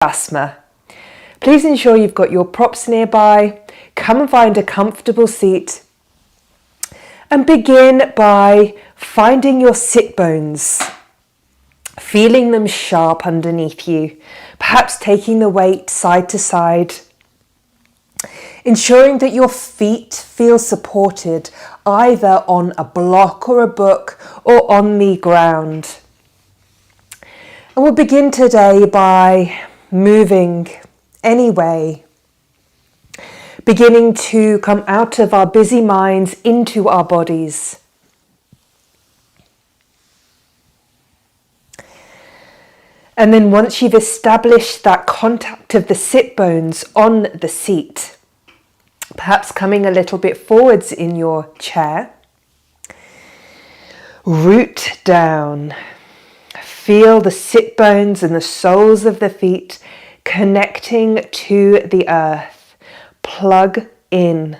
Basma. Please ensure you've got your props nearby. Come and find a comfortable seat and begin by finding your sit bones, feeling them sharp underneath you, perhaps taking the weight side to side, ensuring that your feet feel supported either on a block or a book or on the ground. And we'll begin today by moving anyway, beginning to come out of our busy minds into our bodies. And then once you've established that contact of the sit bones on the seat, perhaps coming a little bit forwards in your chair, root down. Feel the sit bones and the soles of the feet connecting to the earth. Plug in.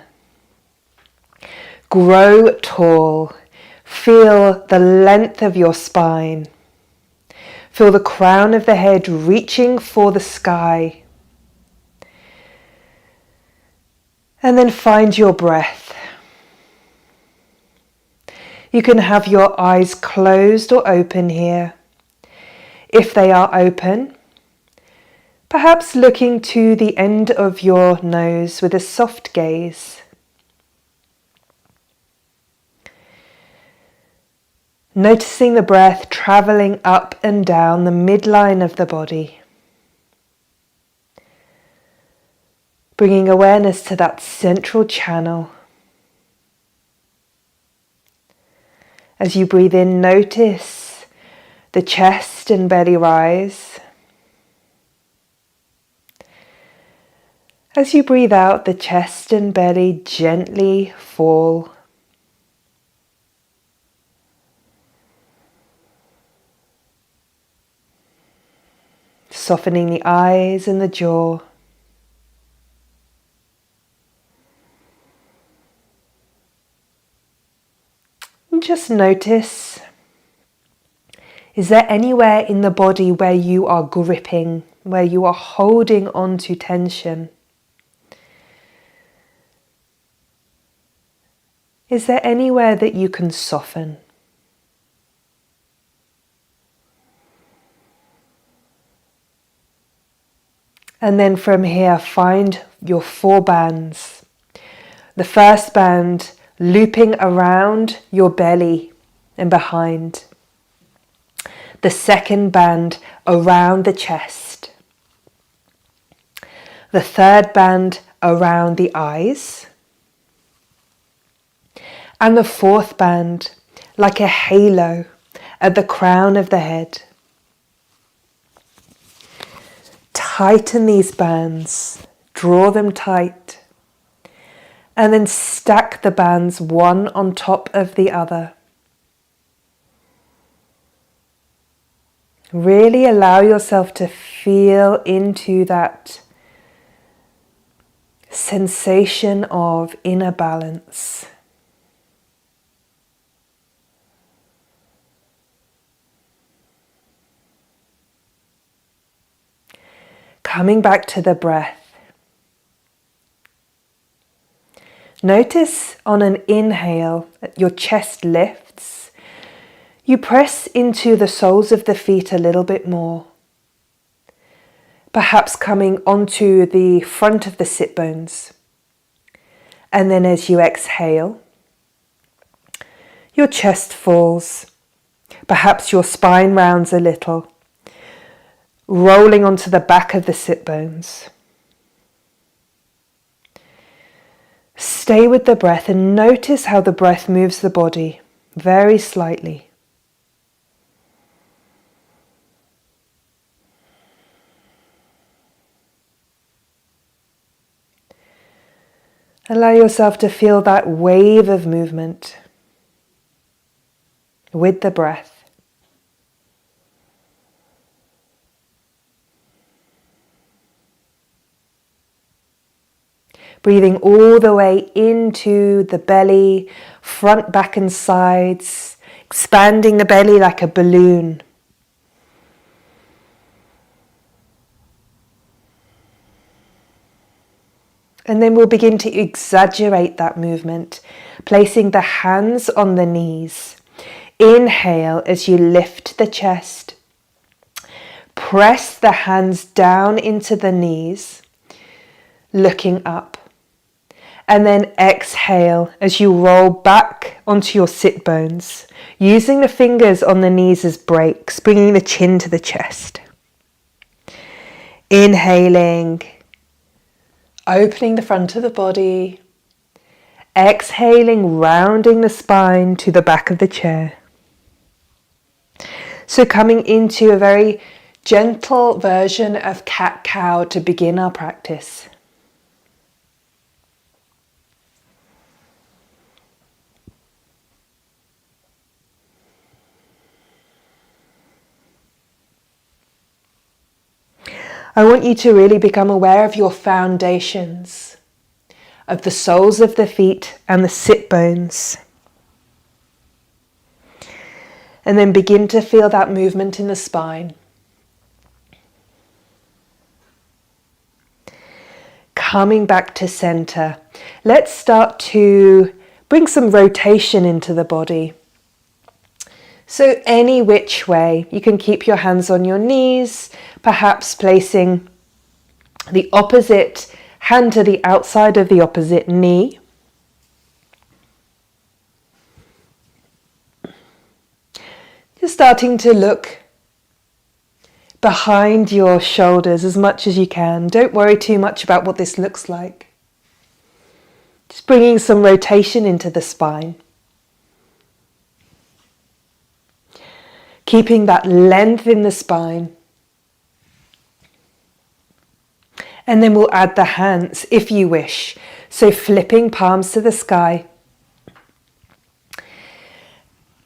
Grow tall. Feel the length of your spine. Feel the crown of the head reaching for the sky. And then find your breath. You can have your eyes closed or open here. If they are open, perhaps looking to the end of your nose with a soft gaze. Noticing the breath traveling up and down the midline of the body. Bringing awareness to that central channel. As you breathe in, notice the chest and belly rise. As you breathe out, the chest and belly gently fall. Softening the eyes and the jaw. And just notice, is there anywhere in the body where you are gripping, where you are holding on to tension? Is there anywhere that you can soften? And then from here, find your 4 bands. The first band looping around your belly and behind. The second band around the chest. The third band around the eyes. And the 4th band like a halo at the crown of the head. Tighten these bands, draw them tight, and then stack the bands one on top of the other. Really allow yourself to feel into that sensation of inner balance. Coming back to the breath. Notice on an inhale, your chest lifts. You press into the soles of the feet a little bit more. Perhaps coming onto the front of the sit bones. And then as you exhale, your chest falls. Perhaps your spine rounds a little, rolling onto the back of the sit bones. Stay with the breath and notice how the breath moves the body very slightly. Allow yourself to feel that wave of movement with the breath. Breathing all the way into the belly, front, back and sides, expanding the belly like a balloon. And then we'll begin to exaggerate that movement, placing the hands on the knees. Inhale as you lift the chest. Press the hands down into the knees, looking up. And then exhale as you roll back onto your sit bones, using the fingers on the knees as brakes, bringing the chin to the chest. Inhaling, opening the front of the body. Exhaling, rounding the spine to the back of the chair. So coming into a very gentle version of cat-cow to begin our practice. I want you to really become aware of your foundations, of the soles of the feet and the sit bones. And then begin to feel that movement in the spine. Coming back to center, let's start to bring some rotation into the body. So any which way, you can keep your hands on your knees, perhaps placing the opposite hand to the outside of the opposite knee. Just starting to look behind your shoulders as much as you can. Don't worry too much about what this looks like. Just bringing some rotation into the spine. Keeping that length in the spine. And then we'll add the hands if you wish. So flipping palms to the sky.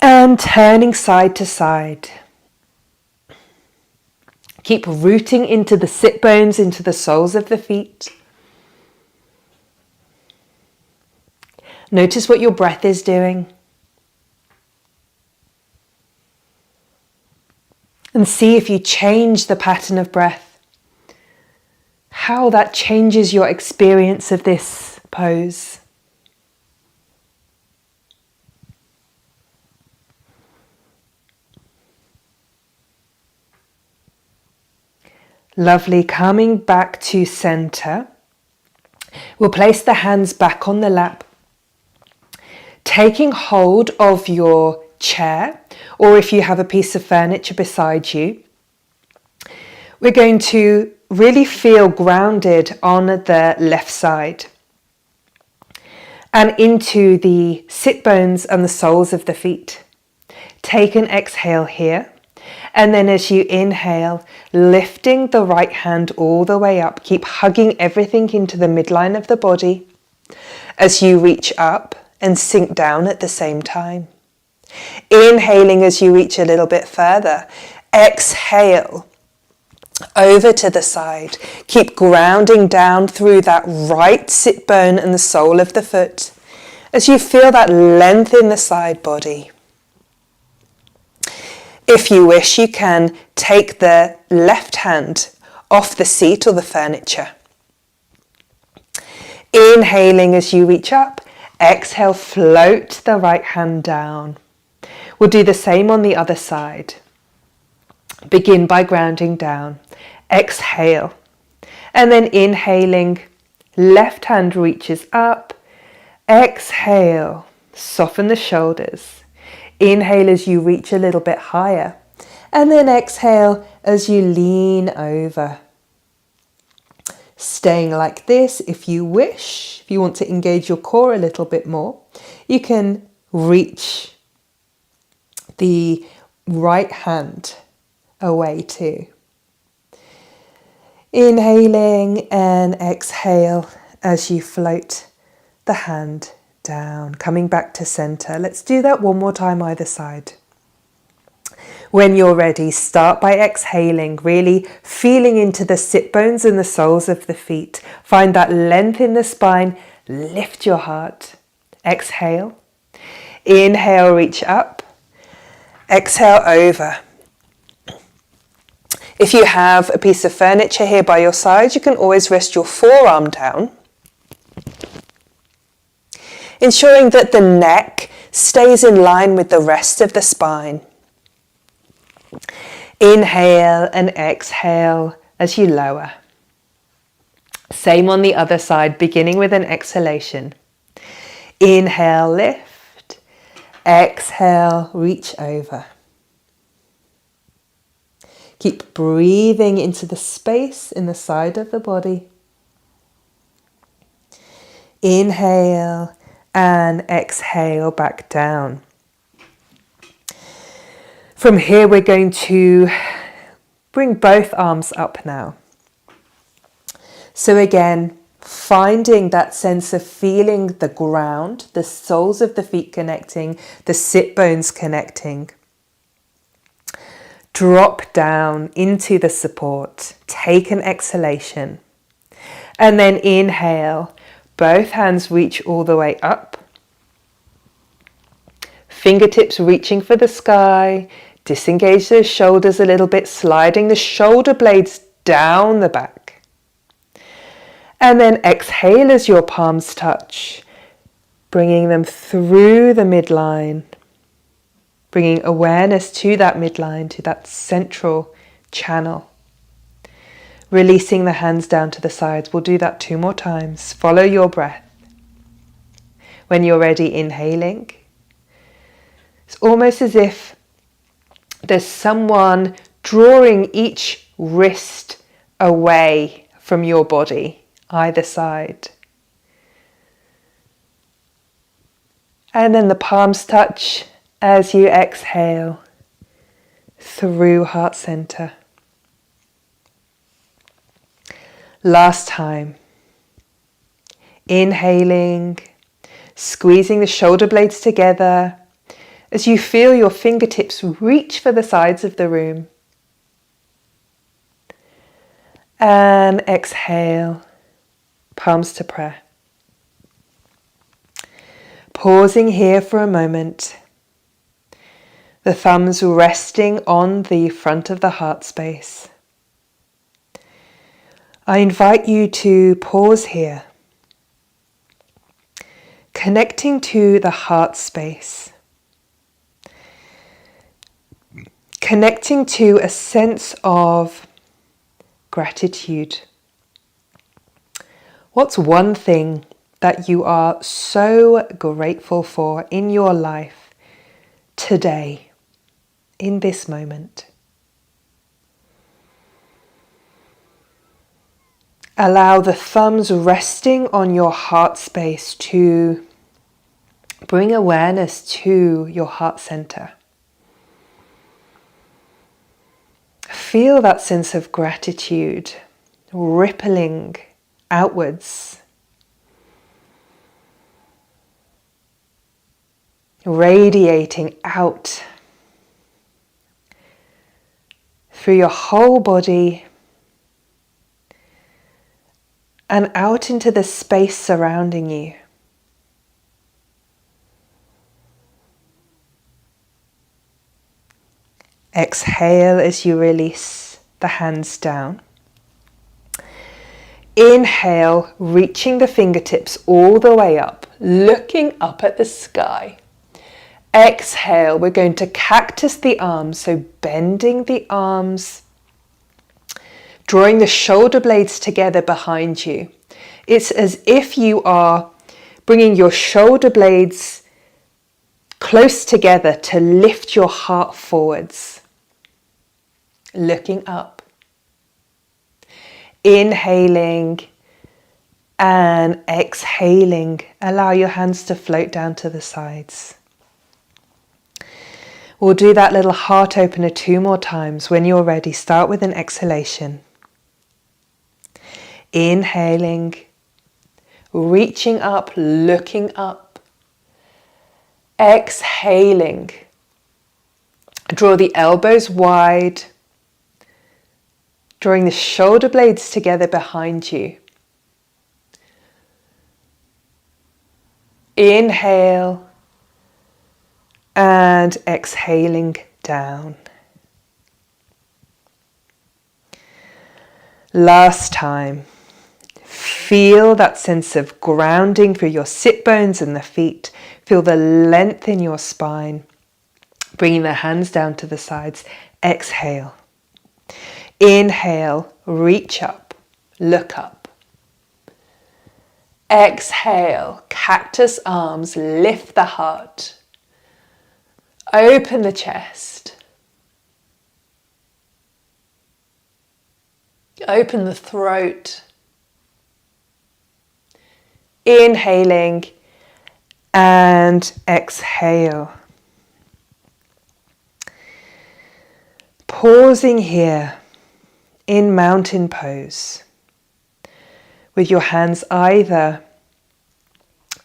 And turning side to side. Keep rooting into the sit bones, into the soles of the feet. Notice what your breath is doing. And see if you change the pattern of breath, how that changes your experience of this pose. Lovely, coming back to center. We'll place the hands back on the lap, taking hold of your chair, or if you have a piece of furniture beside you. We're going to really feel grounded on the left side and into the sit bones and the soles of the feet. Take an exhale here, and then as you inhale, lifting the right hand all the way up. Keep hugging everything into the midline of the body as you reach up and sink down at the same time. Inhaling as you reach a little bit further. Exhale over to the side. Keep grounding down through that right sit bone and the sole of the foot as you feel that length in the side body. If you wish, you can take the left hand off the seat or the furniture. Inhaling as you reach up. Exhale, float the right hand down. We'll do the same on the other side. Begin by grounding down. Exhale. And then inhaling, left hand reaches up. Exhale, soften the shoulders. Inhale as you reach a little bit higher. And then exhale as you lean over. Staying like this, if you wish, if you want to engage your core a little bit more, you can reach the right hand away too. Inhaling and exhale as you float the hand down, coming back to center. Let's do that one more time either side. When you're ready, start by exhaling, really feeling into the sit bones and the soles of the feet. Find that length in the spine, lift your heart. Exhale. Inhale, reach up. Exhale, over. If you have a piece of furniture here by your side, you can always rest your forearm down ensuring that the neck stays in line with the rest of the spine. Inhale and exhale as you lower. Same on the other side, beginning with an exhalation. Inhale, lift. Exhale, reach over. Keep breathing into the space in the side of the body. Inhale and exhale back down. From here, we're going to bring both arms up now. So again, finding that sense of feeling the ground, the soles of the feet connecting, the sit bones connecting. Drop down into the support. Take an exhalation. And then inhale. Both hands reach all the way up. Fingertips reaching for the sky. Disengage those shoulders a little bit, sliding the shoulder blades down the back. And then exhale as your palms touch, bringing them through the midline, bringing awareness to that midline, to that central channel. Releasing the hands down to the sides. We'll do that 2 more times. Follow your breath. When you're ready, inhaling. It's almost as if there's someone drawing each wrist away from your body, either side. And then the palms touch as you exhale through heart center. Last time. Inhaling, squeezing the shoulder blades together as you feel your fingertips reach for the sides of the room. And exhale, palms to prayer. Pausing here for a moment. The thumbs resting on the front of the heart space. I invite you to pause here, connecting to the heart space, connecting to a sense of gratitude. What's one thing that you are so grateful for in your life today, in this moment? Allow the thumbs resting on your heart space to bring awareness to your heart center. Feel that sense of gratitude rippling outwards, radiating out through your whole body and out into the space surrounding you. Exhale as you release the hands down. Inhale, reaching the fingertips all the way up, looking up at the sky. Exhale, we're going to cactus the arms, so bending the arms, drawing the shoulder blades together behind you. It's as if you are bringing your shoulder blades close together to lift your heart forwards. Looking up. Inhaling and exhaling. Allow your hands to float down to the sides. We'll do that little heart opener 2 more times. When you're ready, start with an exhalation. Inhaling, reaching up, looking up. Exhaling. Draw the elbows wide, drawing the shoulder blades together behind you. Inhale and exhaling down. Last time. feel that sense of grounding through your sit bones and the feet. Feel the length in your spine. Bringing the hands down to the sides. Exhale. Inhale, reach up, look up. Exhale, cactus arms, lift the heart. Open the chest. Open the throat. Inhaling and exhale. Pausing here in mountain pose with your hands either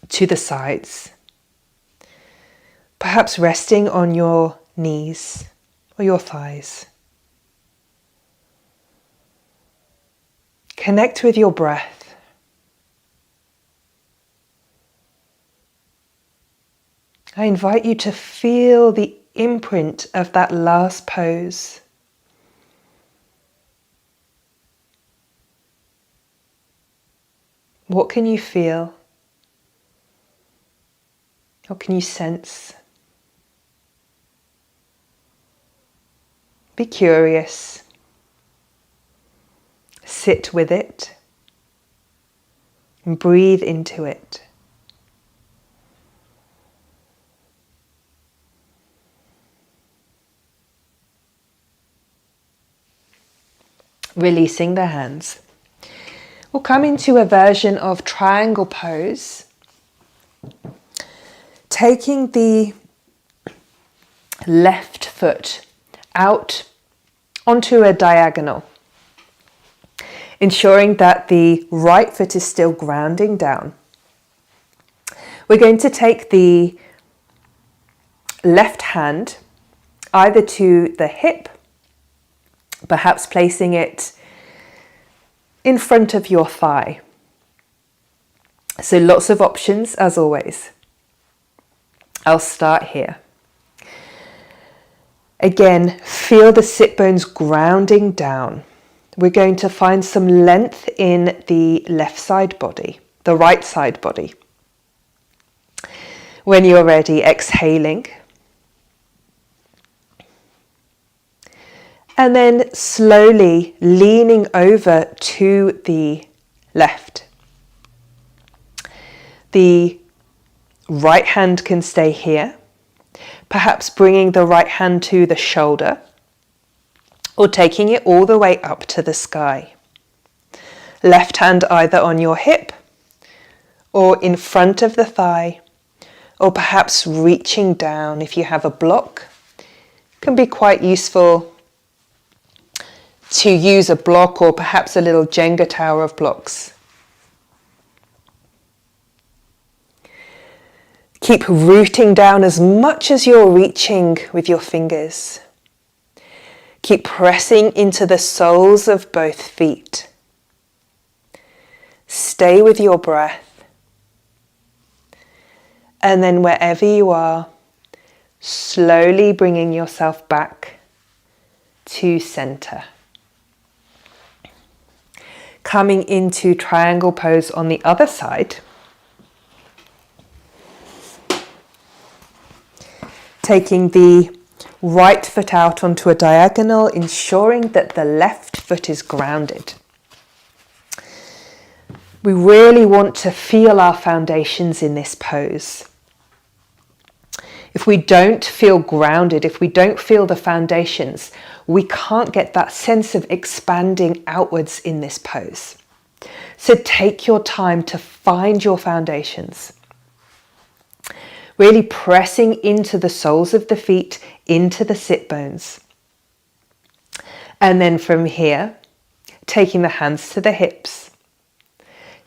to the sides, perhaps resting on your knees or your thighs. Connect with your breath. I invite you to feel the imprint of that last pose. What can you feel? What can you sense? Be curious. Sit with it and breathe into it. Releasing the hands. We'll come into a version of triangle pose, taking the left foot out onto a diagonal, ensuring that the right foot is still grounding down. We're going to take the left hand either to the hip, perhaps placing it in front of your thigh. So lots of options as always. I'll start here. Again, feel the sit bones grounding down. We're going to find some length in the left side body, the right side body. When you're ready, exhaling. And then slowly leaning over to the left. The right hand can stay here, perhaps bringing the right hand to the shoulder or taking it all the way up to the sky. Left hand either on your hip or in front of the thigh, or perhaps reaching down. If you have a block, it can be quite useful to use a block or perhaps a little Jenga tower of blocks. Keep rooting down as much as you're reaching with your fingers. Keep pressing into the soles of both feet. Stay with your breath. And then wherever you are, slowly bringing yourself back to center. Coming into triangle pose on the other side. Taking the right foot out onto a diagonal, ensuring that the left foot is grounded. We really want to feel our foundations in this pose. If we don't feel grounded, if we don't feel the foundations, we can't get that sense of expanding outwards in this pose. So take your time to find your foundations. Really pressing into the soles of the feet, into the sit bones. And then from here, taking the hands to the hips,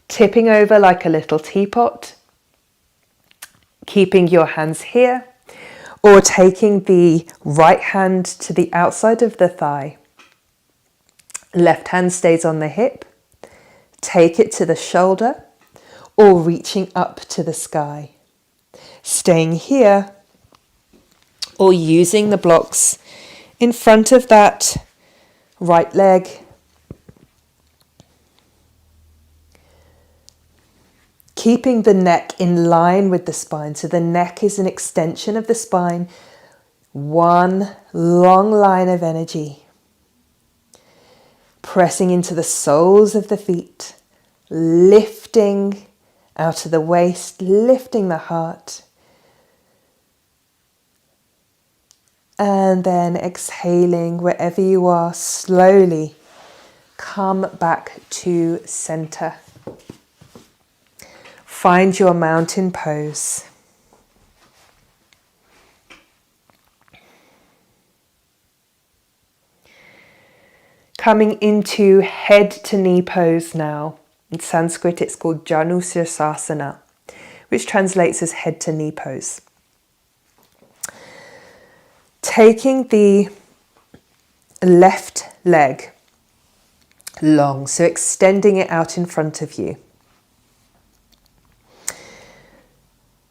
tipping over like a little teapot, keeping your hands here, or taking the right hand to the outside of the thigh. Left hand stays on the hip, take it to the shoulder, or reaching up to the sky. Staying here, or using the blocks in front of that right leg. keeping the neck in line with the spine. So the neck is an extension of the spine, one long line of energy. Pressing into the soles of the feet, lifting out of the waist, lifting the heart. And then exhaling wherever you are, slowly come back to center. Find your mountain pose. Coming into head to knee pose now. In Sanskrit it's called Janu Sirsasana, which translates as head to knee pose. Taking the left leg long, so extending it out in front of you.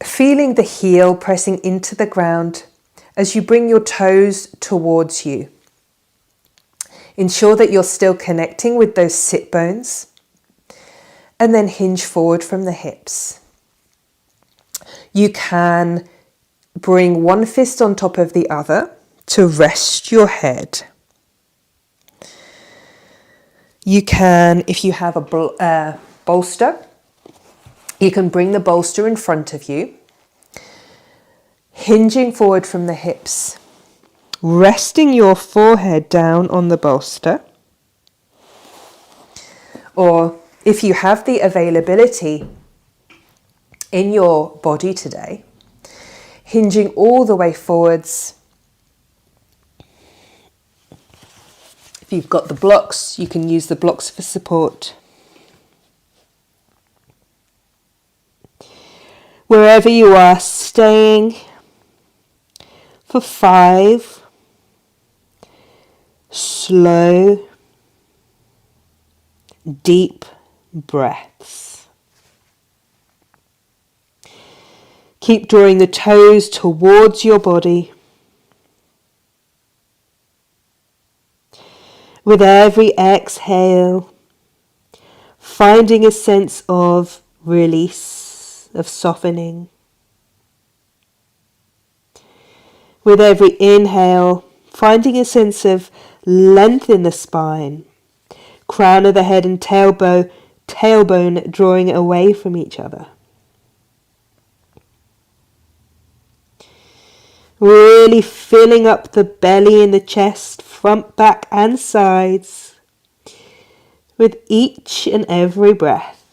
Feeling the heel pressing into the ground as you bring your toes towards you. Ensure that you're still connecting with those sit bones, and then hinge forward from the hips. You can bring one fist on top of the other to rest your head. You can, if you have a bolster, you can bring the bolster in front of you, hinging forward from the hips, resting your forehead down on the bolster. Or if you have the availability in your body today, hinging all the way forwards. If you've got the blocks, you can use the blocks for support. Wherever you are, staying for 5 slow, deep breaths. Keep drawing the toes towards your body. With every exhale, finding a sense of release, of softening. With every inhale, finding a sense of length in the spine, crown of the head and tailbone drawing away from each other. Really filling up the belly and the chest, front, back and sides with each and every breath.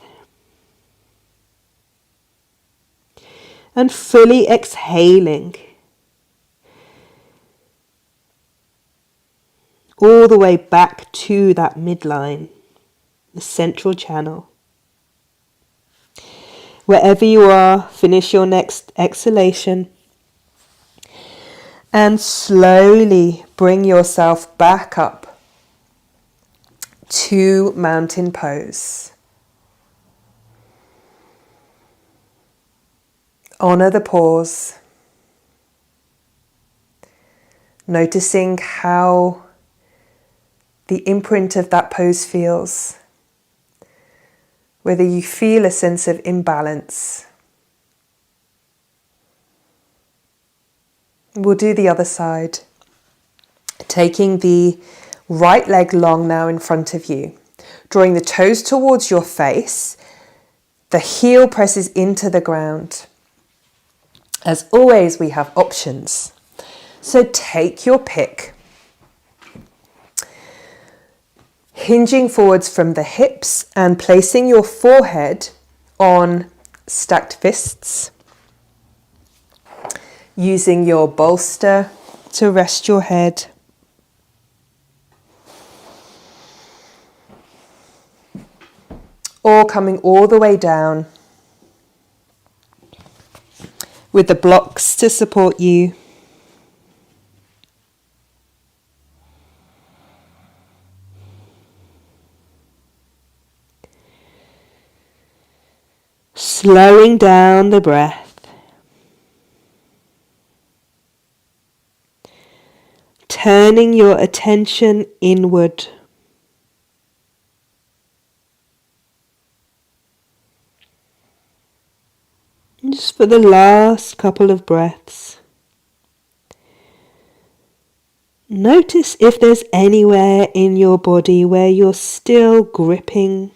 And fully exhaling all the way back to that midline, the central channel. Wherever you are, finish your next exhalation and slowly bring yourself back up to mountain pose. Honor the pause, noticing how the imprint of that pose feels, whether you feel a sense of imbalance. We'll do the other side. Taking the right leg long now in front of you, drawing the toes towards your face, the heel presses into the ground. As always, we have options. So take your pick. Hinging forwards from the hips and placing your forehead on stacked fists. Using your bolster to rest your head. Or coming all the way down with the blocks to support you. Slowing down the breath. Turning your attention inward. Just for the last couple of breaths, notice if there's anywhere in your body where you're still gripping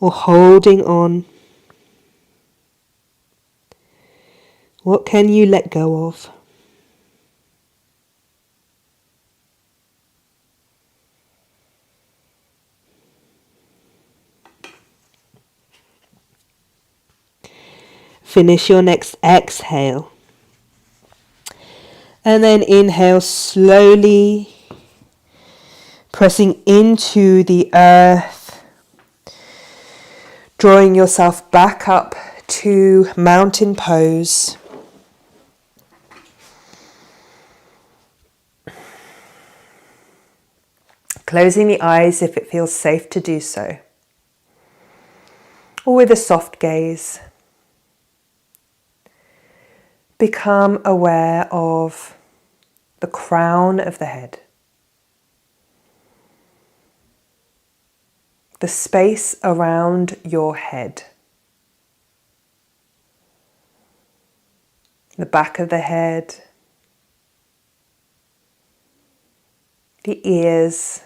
or holding on. What can you let go of? Finish your next exhale. And then inhale slowly, pressing into the earth, drawing yourself back up to mountain pose. Closing the eyes if it feels safe to do so, or with a soft gaze. Become aware of the crown of the head, the space around your head, the back of the head, the ears,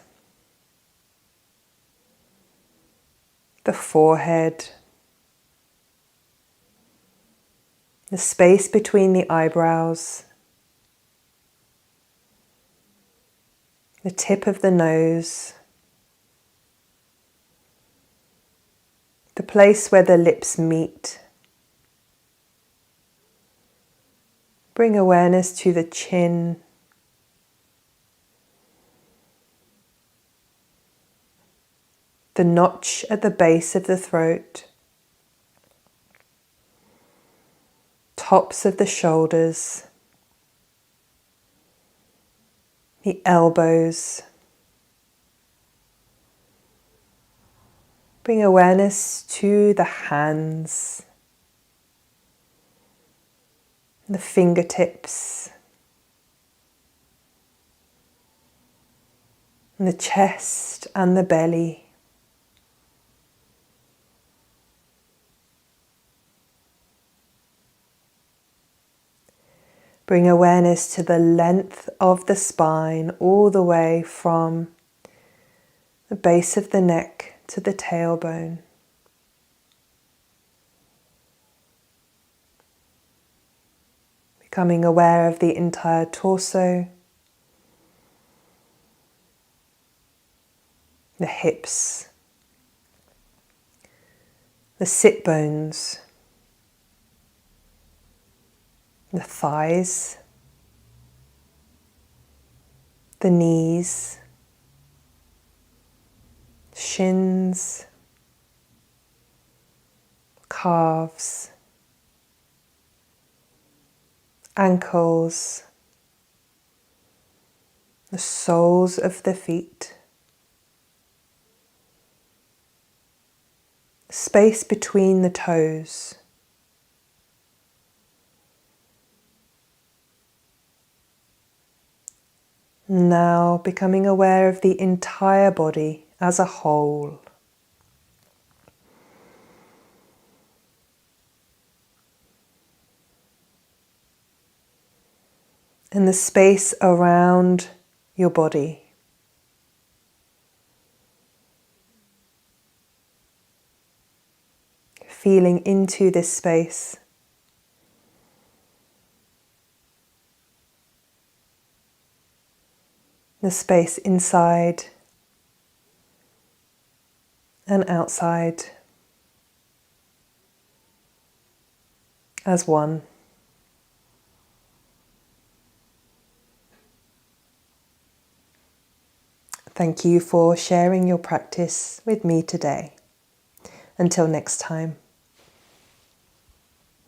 the forehead, the space between the eyebrows, the tip of the nose, the place where the lips meet. Bring awareness to the chin, the notch at the base of the throat, tops of the shoulders, the elbows. Bring awareness to the hands, the fingertips, and the chest and the belly. Bring awareness to the length of the spine, all the way from the base of the neck to the tailbone. Becoming aware of the entire torso, the hips, the sit bones, the thighs, the knees, shins, calves, ankles, the soles of the feet, space between the toes. Now becoming aware of the entire body as a whole. And the space around your body. Feeling into this space. The space inside and outside as one. Thank you for sharing your practice with me today. Until next time.